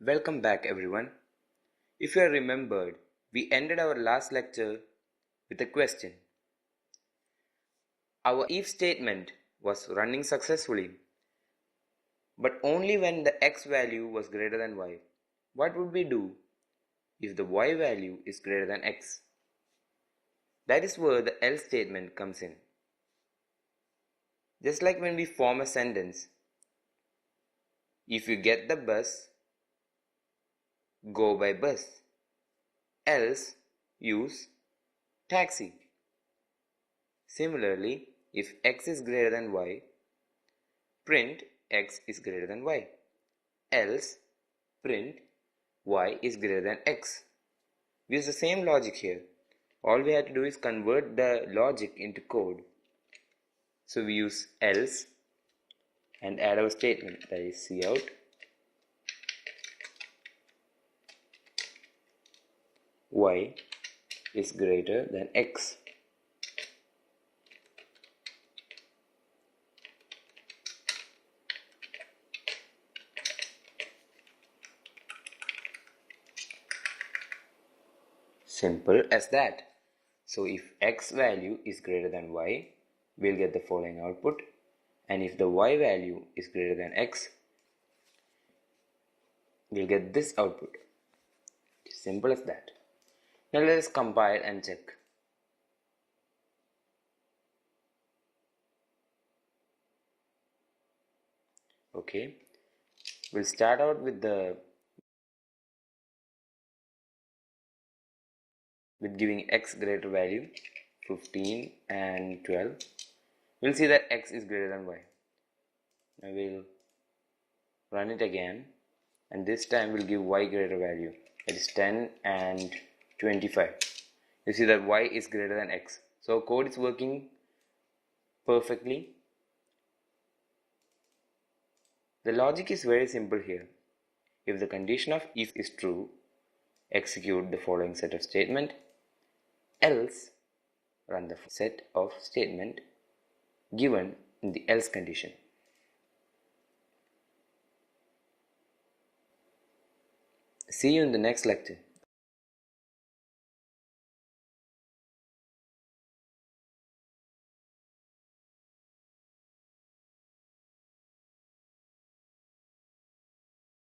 Welcome back everyone. If you are remembered, we ended our last lecture with a question. Our if statement was running successfully, but only when the x value was greater than y. What would we do if the y value is greater than x? That is where the else statement comes in. Just like when we form a sentence, if you get the bus, go by bus. Else, use taxi. Similarly, if x is greater than y, print x is greater than y. Else, print y is greater than x. We use the same logic here. All we have to do is convert the logic into code. So we use else and add our statement, that is cout y is greater than x. Simple as that. So if x value is greater than y, we'll get the following output, and if the y value is greater than x, we'll get this output. Simple as that. Now let us compile and check. Okay, we'll start out with giving x greater value 15 and 12. We'll see that x is greater than y. Now we'll run it again, and this time we'll give y greater value, that is 10 and 25. You see that y is greater than x. So code is working perfectly. The logic is very simple here. If the condition of if is true, execute the following set of statement, else run the set of statement given in the else condition. See you in the next lecture.